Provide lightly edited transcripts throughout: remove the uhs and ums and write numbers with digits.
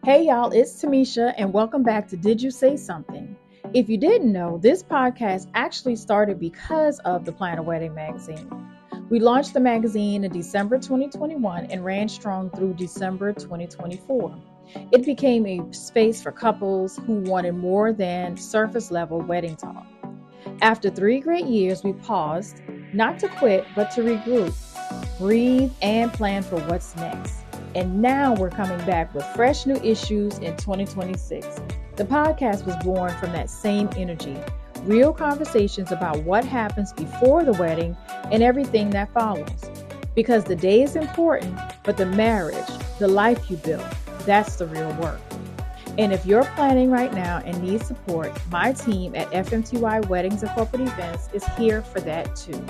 Hey y'all, it's Tamisha and welcome back to Did You Say Something? If you didn't know, this podcast actually started because of the Plan a Wedding magazine. We launched the magazine in December 2021 and ran strong through December 2024. It became a space for couples who wanted more than surface level wedding talk. After 3 great years, we paused, not to quit, but to regroup, breathe, and plan for what's next. And now we're coming back with fresh new issues in 2026. The podcast was born from that same energy, real conversations about what happens before the wedding and everything that follows. Because the day is important, but the marriage, the life you build, that's the real work. And if you're planning right now and need support, my team at FMTY Weddings and Corporate Events is here for that too.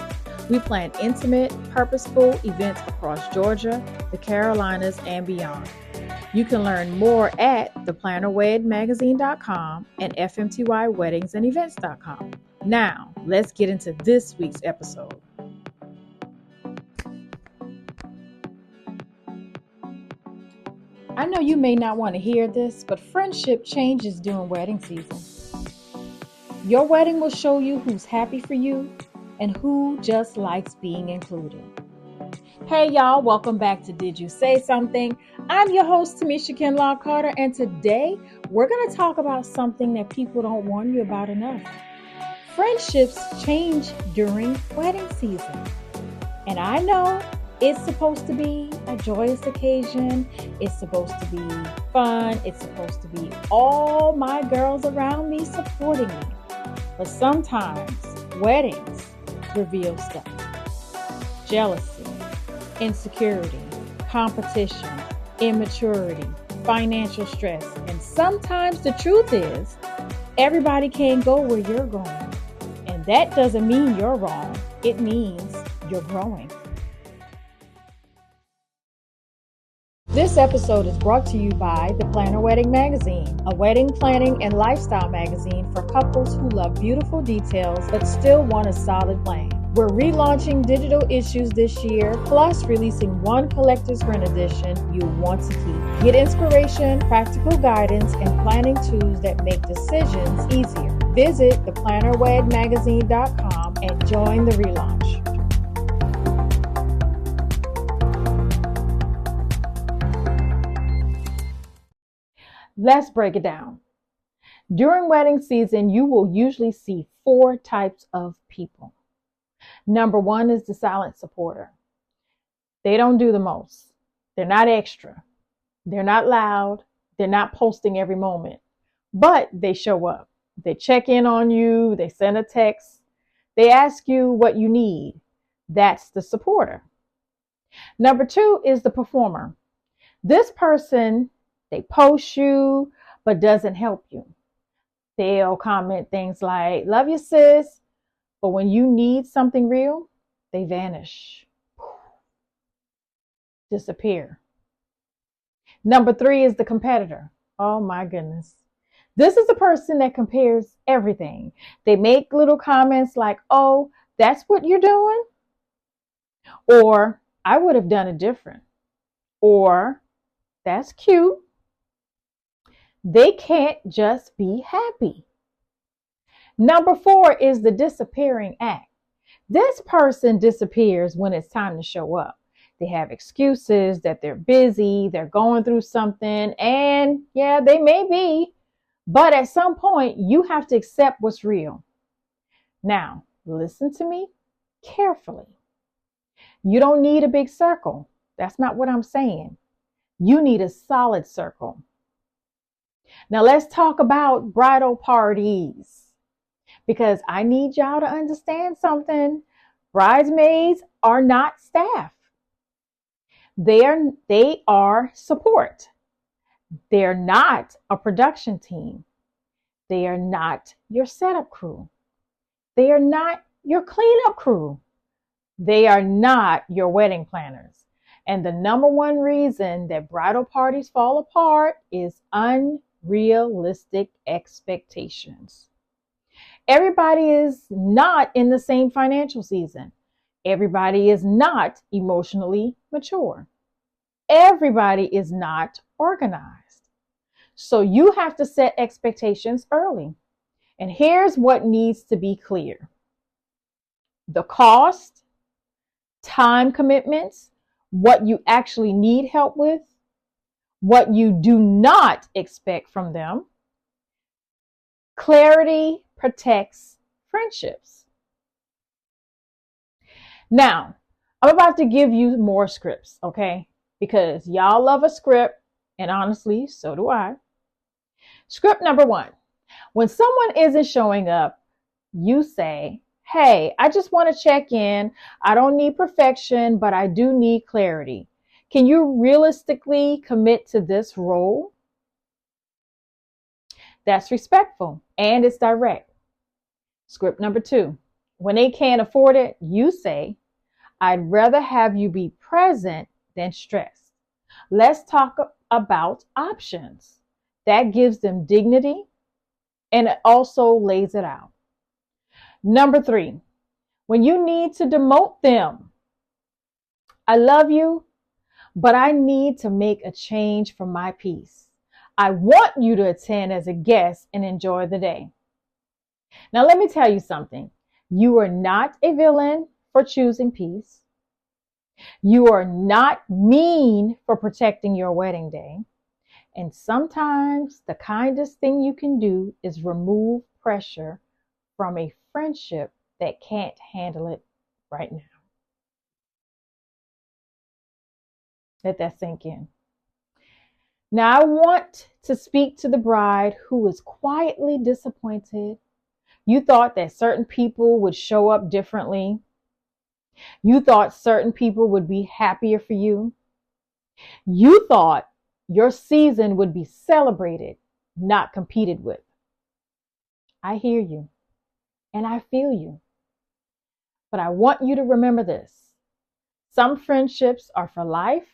We plan intimate, purposeful events across Georgia, the Carolinas, and beyond. You can learn more at theplannerwedmagazine.com and fmtyweddings&events.com. Now, let's get into this week's episode. I know you may not want to hear this, but friendship changes during wedding season. Your wedding will show you who's happy for you and who just likes being included. Hey y'all, welcome back to Did You Say Something? I'm your host, Tamisha Kinlaw Carter, and today we're going to talk about something that people don't warn you about enough. Friendships change during wedding season. And I know it's supposed to be a joyous occasion. It's supposed to be fun. It's supposed to be all my girls around me supporting me. But sometimes weddings reveal stuff. Jealousy, insecurity, competition, immaturity, financial stress. And sometimes the truth is, everybody can't go where you're going. And that doesn't mean you're wrong. It means you're growing. This episode is brought to you by the Plan a Wedding magazine, a wedding planning and lifestyle magazine for couples who love beautiful details but still want a solid plan. We're relaunching digital issues this year, plus releasing one collector's print edition you want to keep. Get inspiration, practical guidance, and planning tools that make decisions easier. Visit theplannerwedmagazine.com and join the relaunch. Let's break it down. During wedding season, you will usually see 4 types of people. Number 1 is the silent supporter. They don't do the most. They're not extra. They're not loud. They're not posting every moment, but they show up. They check in on you. They send a text. They ask you what you need. That's the supporter. Number 2 is the performer. This person, they post you, but doesn't help you. They'll comment things like, love you, sis. But when you need something real, they vanish. Disappear. Number 3 is the competitor. Oh my goodness. This is the person that compares everything. They make little comments like, oh, that's what you're doing? Or, I would have done it different. Or, that's cute. They can't just be happy. Number 4 is the disappearing act. This person disappears when it's time to show up. They have excuses that they're busy, they're going through something, and yeah, they may be, but at some point you have to accept what's real. Now, listen to me carefully. You don't need a big circle. That's not what I'm saying. You need a solid circle. Now let's talk about bridal parties, because I need y'all to understand something. Bridesmaids are not staff. They are support. They're not a production team. They are not your setup crew. They are not your cleanup crew. They are not your wedding planners. And the number one reason that bridal parties fall apart is unrealistic expectations. Everybody is not in the same financial season. Everybody is not emotionally mature. Everybody is not organized. So you have to set expectations early. And here's what needs to be clear: the cost, time commitments, what you actually need help with, what you do not expect from them. Clarity protects friendships. Now, I'm about to give you more scripts, okay? Because y'all love a script, and honestly, so do I. Script number 1. When someone isn't showing up, you say, hey, I just want to check in. I don't need perfection, but I do need clarity. Can you realistically commit to this role? That's respectful and it's direct. Script number 2. When they can't afford it, you say, I'd rather have you be present than stressed. Let's talk about options. That gives them dignity and it also lays it out. Number 3, when you need to demote them, I love you, but I need to make a change for my peace. I want you to attend as a guest and enjoy the day. Now, let me tell you something. You are not a villain for choosing peace. You are not mean for protecting your wedding day. And sometimes the kindest thing you can do is remove pressure from a friendship that can't handle it right now. Let that sink in. Now I want to speak to the bride who is quietly disappointed. You thought that certain people would show up differently. You thought certain people would be happier for you. You thought your season would be celebrated, not competed with. I hear you and I feel you. But I want you to remember this. Some friendships are for life.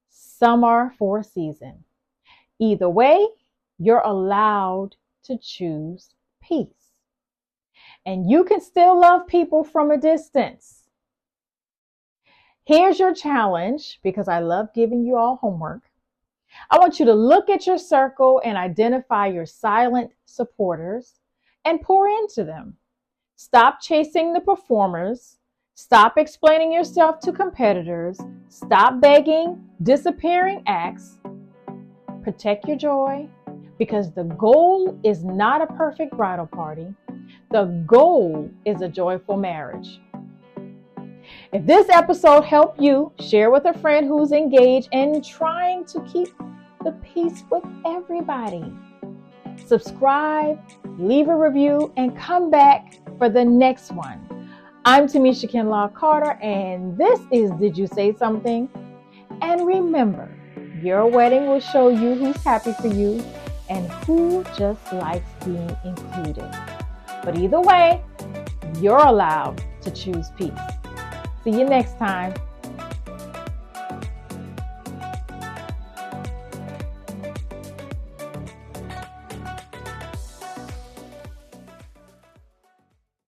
Some are for a season. Either way, you're allowed to choose peace. And you can still love people from a distance. Here's your challenge, because I love giving you all homework. I want you to look at your circle and identify your silent supporters and pour into them. Stop chasing the performers. Stop explaining yourself to competitors. Stop begging disappearing acts. Protect your joy, because the goal is not a perfect bridal party. The goal is a joyful marriage. If this episode helped you, share with a friend who's engaged and trying to keep the peace with everybody. Subscribe, leave a review, and come back for the next one. I'm Tamisha Kinlaw Carter, and this is Did You Say Something? And remember, your wedding will show you who's happy for you and who just likes being included. But either way, you're allowed to choose peace. See you next time.